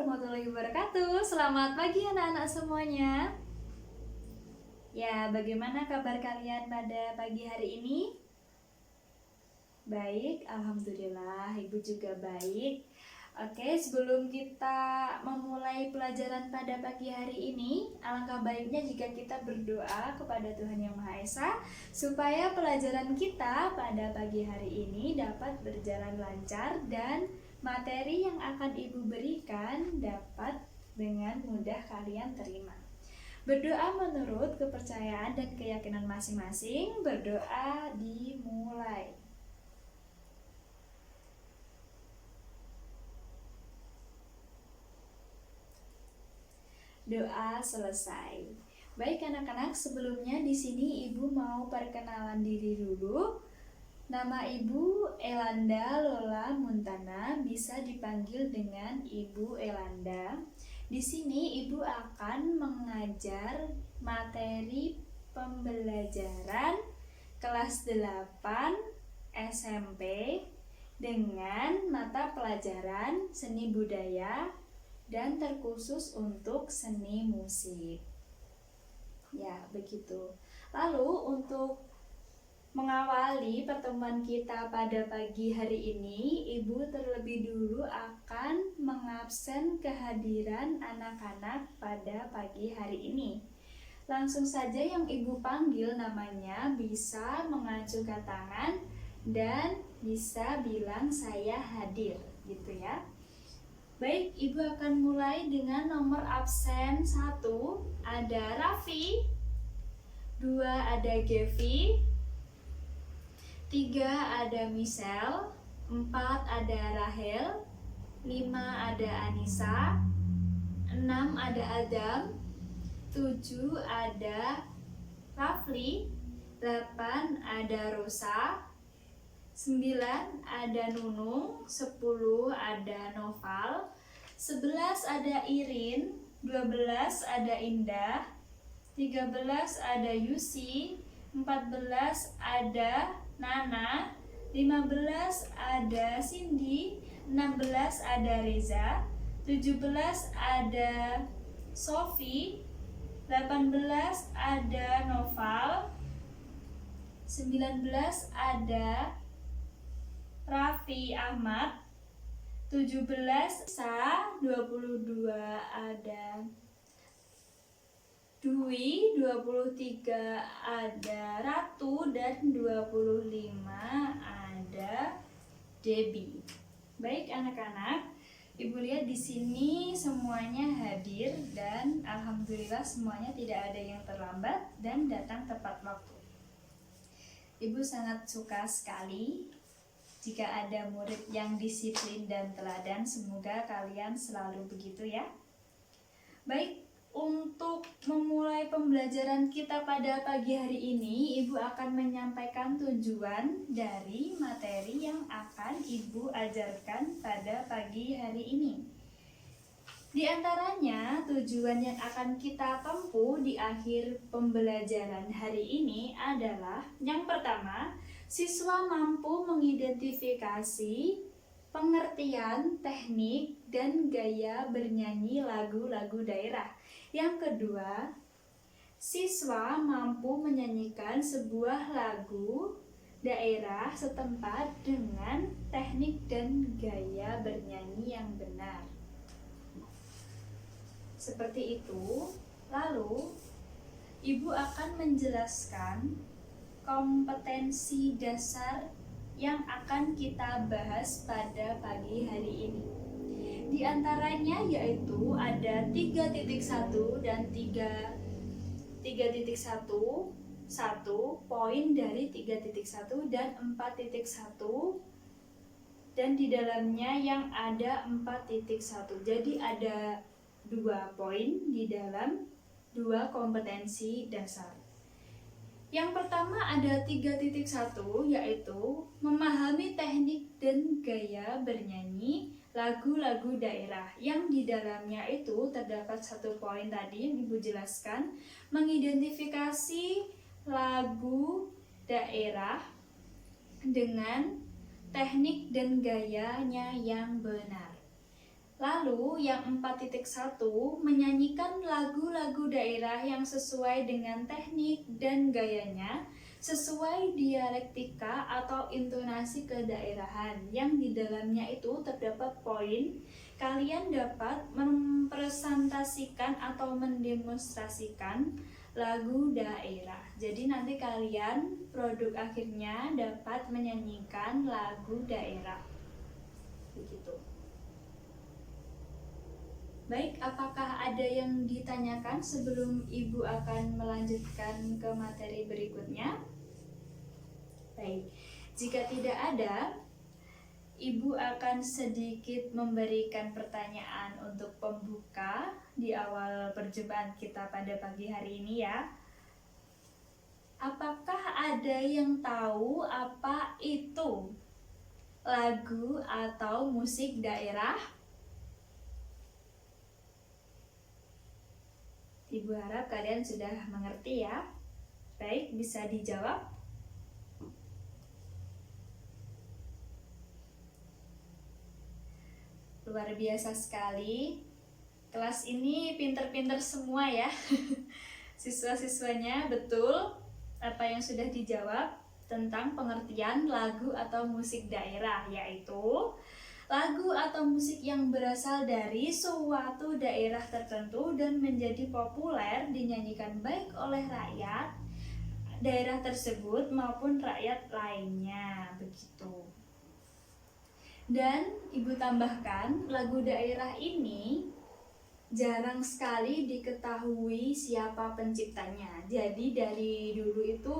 warahmatullahi wabarakatuh. Selamat pagi anak-anak semuanya. Ya, bagaimana kabar kalian pada pagi hari ini? Baik, alhamdulillah, Ibu juga baik. Oke, sebelum kita memulai pelajaran pada pagi hari ini, alangkah baiknya jika kita berdoa kepada Tuhan Yang Maha Esa supaya pelajaran kita pada pagi hari ini dapat berjalan lancar dan materi yang akan Ibu berikan dapat dengan mudah kalian terima. Berdoa menurut kepercayaan dan keyakinan masing-masing. Berdoa dimulai. Doa selesai. Baik anak-anak, sebelumnya di sini Ibu mau perkenalan diri dulu. Nama Ibu Elanda Lola Muntana, bisa dipanggil dengan Ibu Elanda. Di sini Ibu akan mengajar materi pembelajaran kelas 8 SMP dengan mata pelajaran seni budaya dan terkhusus untuk seni musik. Ya, begitu. Lalu untuk mengawali pertemuan kita pada pagi hari ini, Ibu terlebih dulu akan mengabsen kehadiran anak-anak pada pagi hari ini. Langsung saja yang Ibu panggil namanya bisa mengacungkan tangan dan bisa bilang saya hadir, gitu ya. Baik, Ibu akan mulai dengan nomor absen 1, ada Raffi, 2 ada Gevi, 3 ada Michelle, 4 ada Rahel, 5 ada Anissa, 6 ada Adam, 7 ada Rafli, 8 ada Rosa, 9 ada Nunung, 10 ada Noval, 11 ada Irin, 12 ada Indah, 13 ada Yusi, 14 ada Nana, 15 ada Cindy, 16 ada Reza, 17 ada Sofi, 18 ada Noval, 19 ada Raffi Ahmad, 17 Sa, 22 ada Dwi, 23 ada Ratu, dan 25 ada Debbie. Baik anak-anak, Ibu lihat di sini semuanya hadir dan alhamdulillah semuanya tidak ada yang terlambat dan datang tepat waktu. Ibu sangat suka sekali jika ada murid yang disiplin dan teladan. Semoga kalian selalu begitu ya. Baik, untuk memulai pembelajaran kita pada pagi hari ini, Ibu akan menyampaikan tujuan dari materi yang akan Ibu ajarkan pada pagi hari ini. Di antaranya, tujuan yang akan kita tempuh di akhir pembelajaran hari ini adalah yang pertama, siswa mampu mengidentifikasi pengertian, teknik, dan gaya bernyanyi lagu-lagu daerah. Yang kedua, siswa mampu menyanyikan sebuah lagu daerah setempat dengan teknik dan gaya bernyanyi yang benar. Seperti itu. Lalu, Ibu akan menjelaskan kompetensi dasar yang akan kita bahas pada pagi hari ini. Di antaranya yaitu ada 3.1 dan 3.1, 1 poin dari 3.1 dan 4.1, dan di dalamnya yang ada 4.1. Jadi ada 2 poin di dalam 2 kompetensi dasar. Yang pertama ada 3.1, yaitu memahami teknik dan gaya bernyanyi lagu-lagu daerah, yang di dalamnya itu terdapat 1 poin tadi yang Ibu jelaskan, mengidentifikasi lagu daerah dengan teknik dan gayanya yang benar. Lalu yang 4.1 menyanyikan lagu-lagu daerah yang sesuai dengan teknik dan gayanya sesuai dialektika atau intonasi kedaerahan yang di dalamnya itu terdapat poin. Kalian dapat mempresentasikan atau mendemonstrasikan lagu daerah. Jadi nanti kalian produk akhirnya dapat menyanyikan lagu daerah. Begitu. Baik, apakah ada yang ditanyakan sebelum Ibu akan melanjutkan ke materi berikutnya? Baik, jika tidak ada, Ibu akan sedikit memberikan pertanyaan untuk pembuka di awal perjumpaan kita pada pagi hari ini ya. Apakah ada yang tahu apa itu lagu atau musik daerah? Ibu harap kalian sudah mengerti ya. Baik, bisa dijawab. Luar biasa sekali. Kelas ini pinter-pinter semua ya. Siswa-siswanya betul apa yang sudah dijawab tentang pengertian lagu atau musik daerah, yaitu lagu atau musik yang berasal dari suatu daerah tertentu dan menjadi populer dinyanyikan baik oleh rakyat daerah tersebut maupun rakyat lainnya, begitu. Dan Ibu tambahkan, lagu daerah ini jarang sekali diketahui siapa penciptanya. Jadi dari dulu itu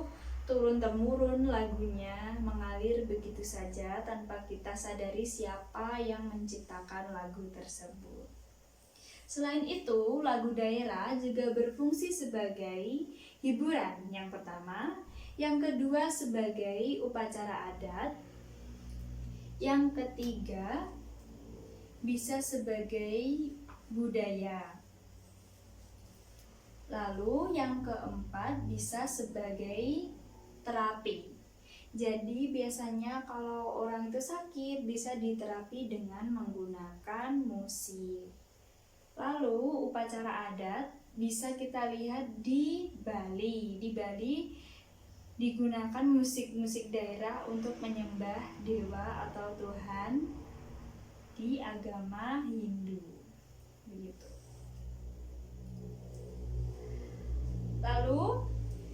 turun-temurun lagunya mengalir begitu saja tanpa kita sadari siapa yang menciptakan lagu tersebut. Selain itu, lagu daerah juga berfungsi sebagai hiburan yang pertama, yang kedua sebagai upacara adat, yang ketiga bisa sebagai budaya. Lalu yang keempat bisa sebagai terapi. Jadi biasanya kalau orang itu sakit bisa diterapi dengan menggunakan musik. Lalu upacara adat bisa kita lihat di Bali. Di Bali digunakan musik-musik daerah untuk menyembah dewa atau Tuhan di agama Hindu. Begitu. Lalu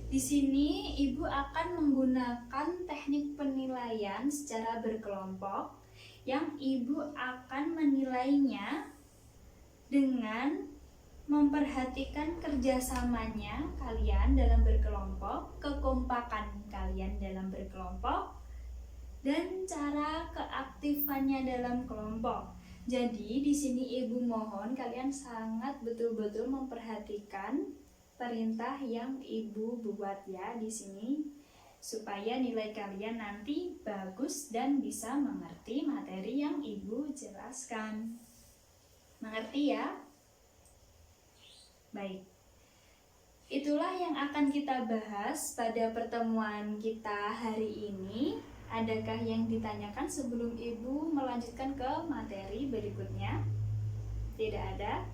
di sini Ibu akan menggunakan teknik penilaian secara berkelompok yang Ibu akan menilainya dengan memperhatikan kerjasamanya kalian dalam berkelompok, kekompakan kalian dalam berkelompok, dan cara keaktifannya dalam kelompok. Jadi di sini Ibu mohon kalian sangat betul-betul memperhatikan perintah yang Ibu buat ya di sini supaya nilai kalian nanti bagus dan bisa mengerti materi yang Ibu jelaskan. Mengerti ya? Baik. Itulah yang akan kita bahas pada pertemuan kita hari ini. Adakah yang ditanyakan sebelum Ibu melanjutkan ke materi berikutnya? Tidak ada?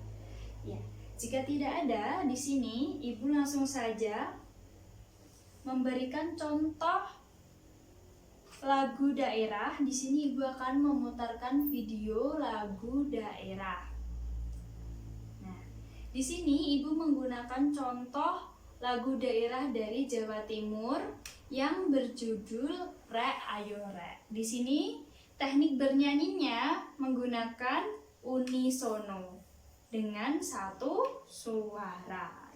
Ya. Jika tidak ada, di sini Ibu langsung saja memberikan contoh lagu daerah. Di sini Ibu akan memutarkan video lagu daerah. Nah, di sini Ibu menggunakan contoh lagu daerah dari Jawa Timur yang berjudul Rek Ayo Rek. Di sini teknik bernyanyinya menggunakan unisono dengan satu suara.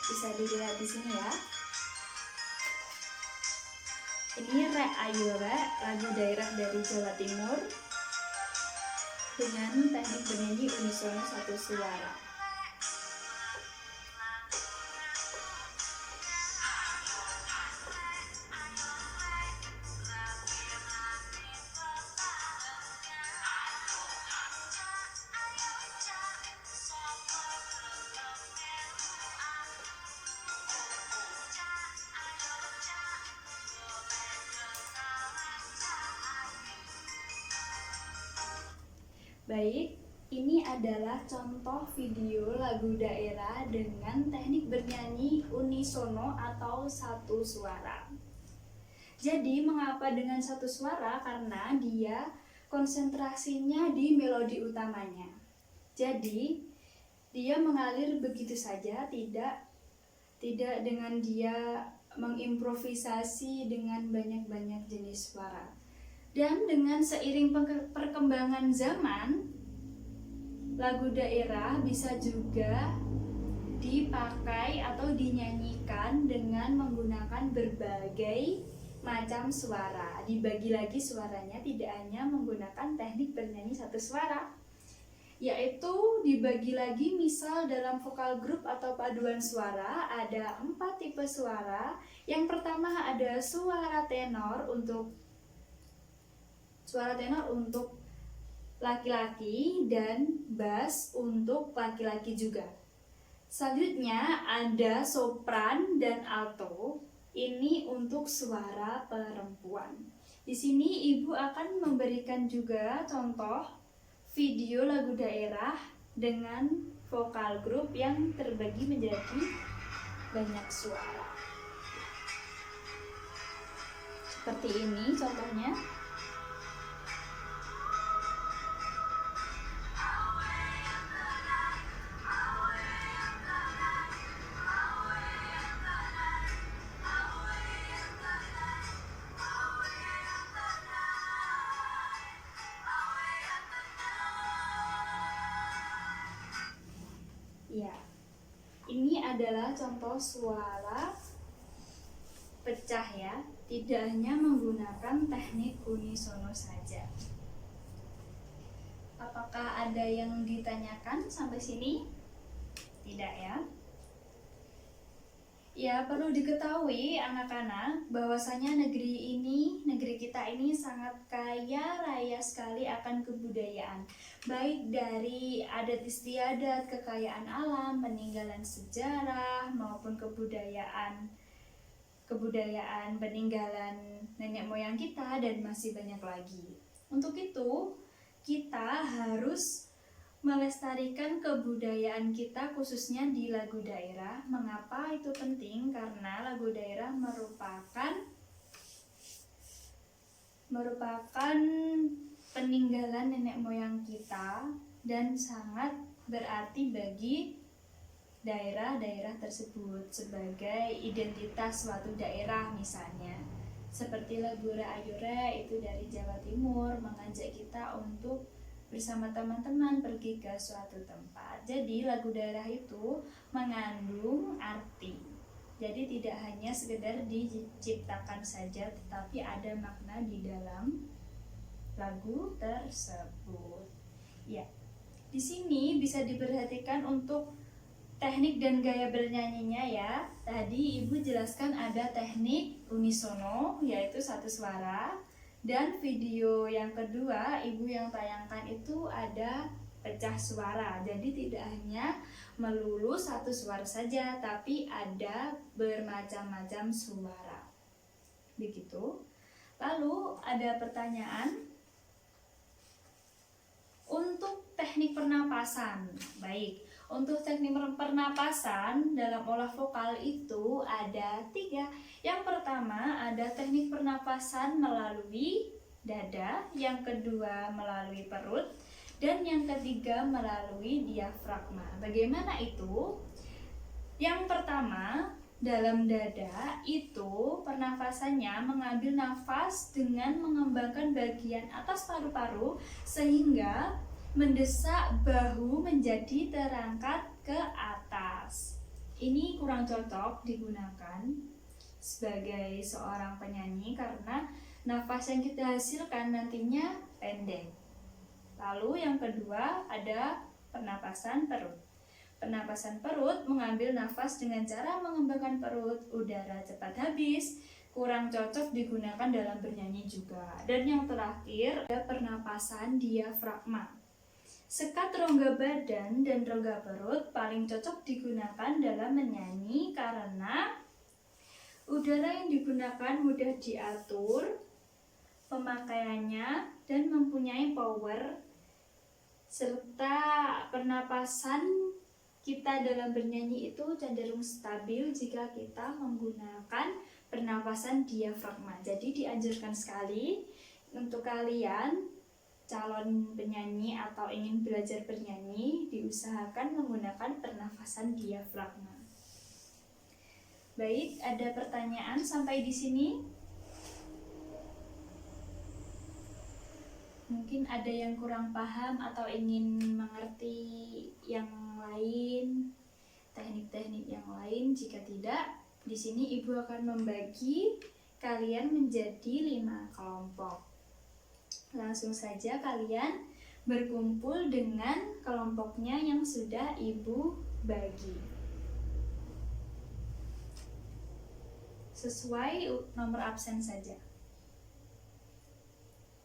Bisa dilihat di sini ya. Ini Rek Ayo Rek, lagu daerah dari Jawa Timur dengan teknik bernyanyi unisono satu suara. Baik, ini adalah contoh video lagu daerah dengan teknik bernyanyi unisono atau satu suara. Jadi mengapa dengan satu suara? Karena dia konsentrasinya di melodi utamanya. Jadi dia mengalir begitu saja, tidak dengan dia mengimprovisasi dengan banyak-banyak jenis suara. Dan dengan seiring perkembangan zaman, lagu daerah bisa juga dipakai atau dinyanyikan dengan menggunakan berbagai macam suara. Dibagi lagi suaranya, tidak hanya menggunakan teknik bernyanyi satu suara, yaitu dibagi lagi. Misal dalam vokal grup atau paduan suara ada 4 tipe suara. Yang pertama ada suara tenor untuk laki-laki dan bass untuk laki-laki juga. Selanjutnya ada sopran dan alto. Ini untuk suara perempuan. Di sini Ibu akan memberikan juga contoh video lagu daerah dengan vokal grup yang terbagi menjadi banyak suara. Seperti ini contohnya. Ya, ini adalah contoh suara pecah ya, tidak hanya menggunakan teknik unisono saja. Apakah ada yang ditanyakan sampai sini? Tidak ya? Ya, perlu diketahui anak-anak bahwasanya negeri kita ini sangat kaya raya sekali akan kebudayaan. Baik dari adat istiadat, kekayaan alam, peninggalan sejarah maupun kebudayaan peninggalan nenek moyang kita dan masih banyak lagi. Untuk itu, kita harus melestarikan kebudayaan kita khususnya di lagu daerah. Mengapa itu penting? Karena lagu daerah merupakan peninggalan nenek moyang kita dan sangat berarti bagi daerah-daerah tersebut sebagai identitas suatu daerah. Misalnya seperti lagu Ayure itu dari Jawa Timur, mengajak kita untuk bersama teman-teman pergi ke suatu tempat. Jadi lagu daerah itu mengandung arti. Jadi tidak hanya sekedar diciptakan saja, tetapi ada makna di dalam lagu tersebut. Ya, di sini bisa diperhatikan untuk teknik dan gaya bernyanyinya ya. Tadi Ibu jelaskan ada teknik unisono, yaitu satu suara. Dan video yang kedua Ibu yang tayangkan itu ada pecah suara. Jadi tidak hanya melulu satu suara saja, tapi ada bermacam-macam suara. Begitu. Lalu ada pertanyaan untuk teknik pernapasan. Baik, untuk teknik pernapasan dalam olah vokal itu ada 3. Yang pertama ada teknik pernapasan melalui dada, yang kedua melalui perut, dan yang ketiga melalui diafragma. Bagaimana itu? Yang pertama, dalam dada itu pernafasannya mengambil nafas dengan mengembangkan bagian atas paru-paru sehingga mendesak bahu menjadi terangkat ke atas. Ini kurang cocok digunakan sebagai seorang penyanyi karena nafas yang kita hasilkan nantinya pendek. Lalu yang kedua ada pernapasan perut. Pernapasan perut mengambil nafas dengan cara mengembangkan perut, udara cepat habis, kurang cocok digunakan dalam bernyanyi juga. Dan yang terakhir ada pernapasan diafragma. Sekat rongga badan dan rongga perut paling cocok digunakan dalam menyanyi karena udara yang digunakan mudah diatur pemakaiannya dan mempunyai power serta pernapasan kita dalam bernyanyi itu cenderung stabil jika kita menggunakan pernapasan diafragma. Jadi dianjurkan sekali untuk kalian calon penyanyi atau ingin belajar bernyanyi, diusahakan menggunakan pernafasan diafragma. Baik, ada pertanyaan sampai di sini? Mungkin ada yang kurang paham atau ingin mengerti yang lain, teknik-teknik yang lain. Jika tidak, di sini Ibu akan membagi kalian menjadi 5 kelompok. Langsung saja kalian berkumpul dengan kelompoknya yang sudah Ibu bagi. Sesuai nomor absen saja.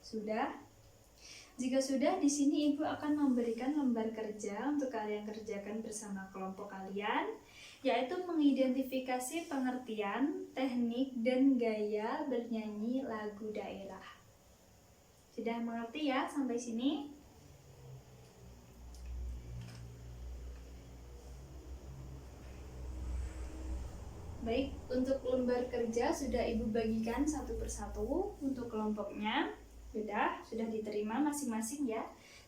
Sudah? Jika sudah, di sini Ibu akan memberikan lembar kerja untuk kalian kerjakan bersama kelompok kalian, yaitu mengidentifikasi pengertian, teknik, dan gaya bernyanyi lagu daerah. Sudah mengerti ya sampai sini? Baik, untuk lembar kerja sudah Ibu bagikan satu persatu untuk kelompoknya. Sudah diterima masing-masing ya.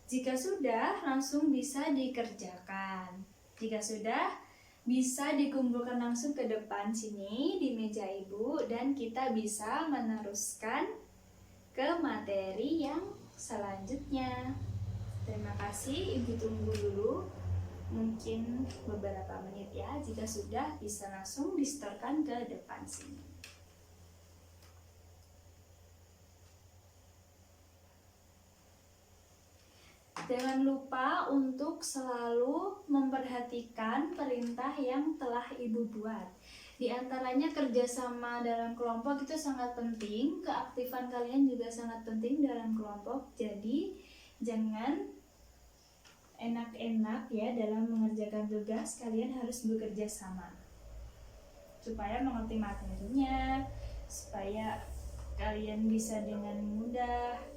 Jika sudah, langsung bisa dikerjakan. Jika sudah, bisa dikumpulkan langsung ke depan sini di meja Ibu, dan kita bisa meneruskan ke materi yang selanjutnya. Terima kasih, Ibu tunggu dulu mungkin beberapa menit ya. Jika sudah, bisa langsung disetorkan ke depan sini. Jangan lupa untuk selalu memperhatikan perintah yang telah Ibu buat. Di antaranya kerjasama dalam kelompok itu sangat penting, keaktifan kalian juga sangat penting dalam kelompok. Jadi jangan enak-enak ya dalam mengerjakan tugas, kalian harus bekerja sama supaya mengerti materinya, supaya kalian bisa dengan mudah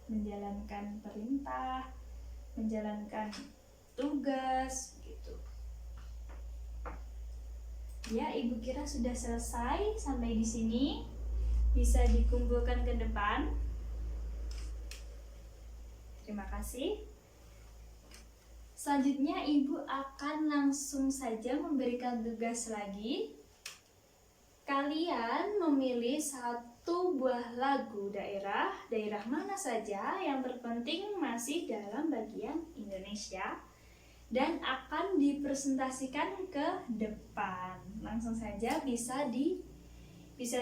menjalankan perintah, menjalankan tugas gitu. Ya, Ibu kira sudah selesai sampai di sini. Bisa dikumpulkan ke depan. Terima kasih. Selanjutnya Ibu akan langsung saja memberikan tugas lagi. Kalian memilih satu buah lagu daerah mana saja, yang terpenting masih dalam bagian Indonesia, dan akan dipresentasikan ke depan. Langsung saja bisa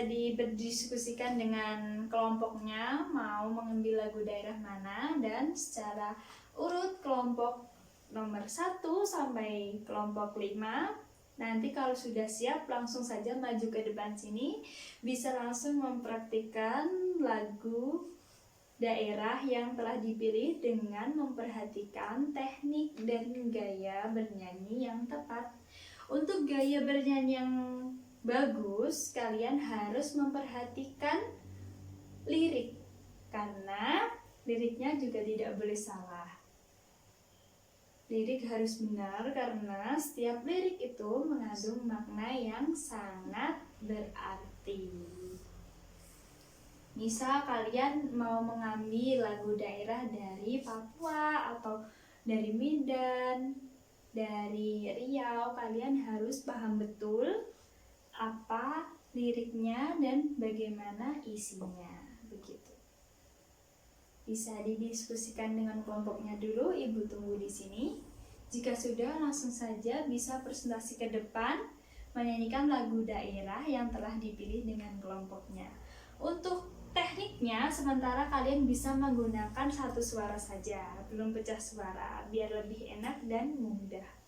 diberdiskusikan dengan kelompoknya mau mengambil lagu daerah mana, dan secara urut kelompok nomor 1 sampai kelompok 5. Nanti kalau sudah siap langsung saja maju ke depan sini, bisa langsung mempraktikkan lagu daerah yang telah dipilih dengan memperhatikan teknik dan gaya bernyanyi yang tepat. Untuk gaya bernyanyi yang bagus, kalian harus memperhatikan lirik, karena liriknya juga tidak boleh salah. Lirik harus benar karena setiap lirik itu mengandung makna yang sangat berarti. Misal kalian mau mengambil lagu daerah dari Papua atau dari Medan, dari Riau, kalian harus paham betul apa liriknya dan bagaimana isinya. Begitu. Bisa didiskusikan dengan kelompoknya dulu, Ibu tunggu di sini. Jika sudah, langsung saja bisa presentasi ke depan menyanyikan lagu daerah yang telah dipilih dengan kelompoknya. Untuk tekniknya, sementara kalian bisa menggunakan satu suara saja, belum pecah suara, biar lebih enak dan mudah.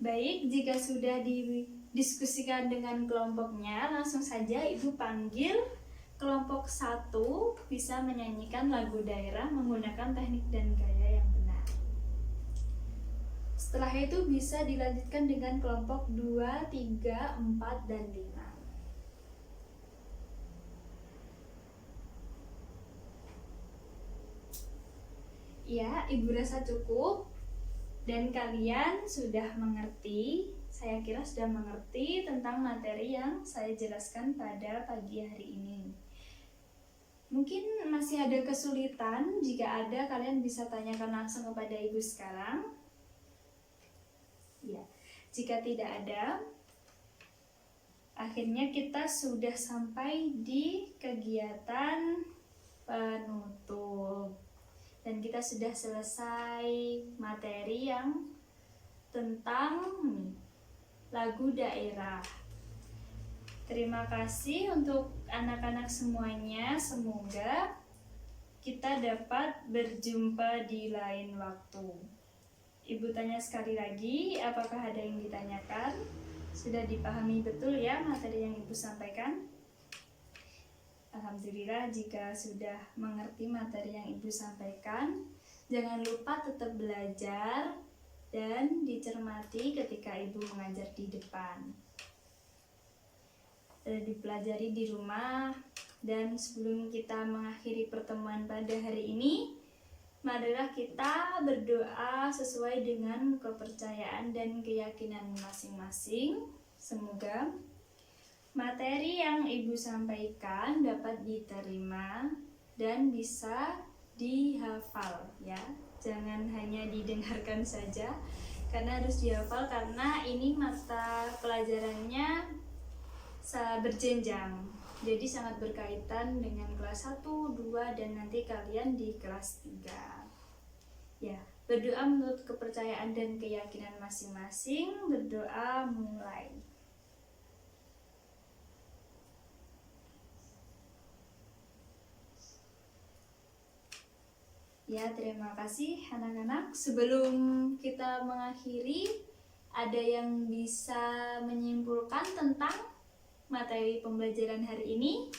Baik, jika sudah didiskusikan dengan kelompoknya, langsung saja Ibu panggil kelompok 1 bisa menyanyikan lagu daerah menggunakan teknik dan gaya yang benar. Setelahnya itu bisa dilanjutkan dengan kelompok 2, 3, 4, dan 5. Ya, Ibu rasa cukup dan kalian sudah mengerti, saya kira sudah mengerti tentang materi yang saya jelaskan pada pagi hari ini. Mungkin masih ada kesulitan, jika ada kalian bisa tanyakan langsung kepada Ibu sekarang. Ya, jika tidak ada, akhirnya kita sudah sampai di kegiatan penutup. Dan kita sudah selesai materi yang tentang lagu daerah. Terima kasih untuk anak-anak semuanya. Semoga kita dapat berjumpa di lain waktu. Ibu tanya sekali lagi, apakah ada yang ditanyakan? Sudah dipahami betul ya materi yang Ibu sampaikan? Alhamdulillah jika sudah mengerti materi yang Ibu sampaikan. Jangan lupa tetap belajar dan dicermati ketika Ibu mengajar di depan. Dipelajari di rumah. Dan sebelum kita mengakhiri pertemuan pada hari ini, marilah kita berdoa sesuai dengan kepercayaan dan keyakinan masing-masing. Semoga materi yang Ibu sampaikan dapat diterima dan bisa dihafal ya. Jangan hanya didengarkan saja, karena harus dihafal karena ini mata pelajarannya berjenjang. Jadi sangat berkaitan dengan kelas 1, 2 dan nanti kalian di kelas 3. Ya, berdoa menurut kepercayaan dan keyakinan masing-masing. Berdoa mulai. Ya, terima kasih anak-anak. Sebelum kita mengakhiri, ada yang bisa menyimpulkan tentang materi pembelajaran hari ini?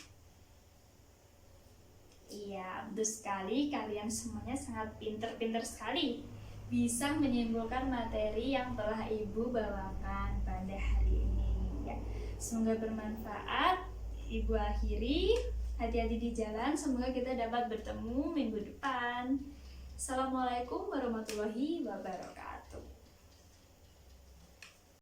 Iya, betul sekali. Kalian semuanya sangat pinter-pinter sekali. Bisa menyimpulkan materi yang telah Ibu bawakan pada hari ini. Ya, semoga bermanfaat. Ibu akhiri. Hati-hati di jalan, semoga kita dapat bertemu minggu depan. Assalamualaikum warahmatullahi wabarakatuh.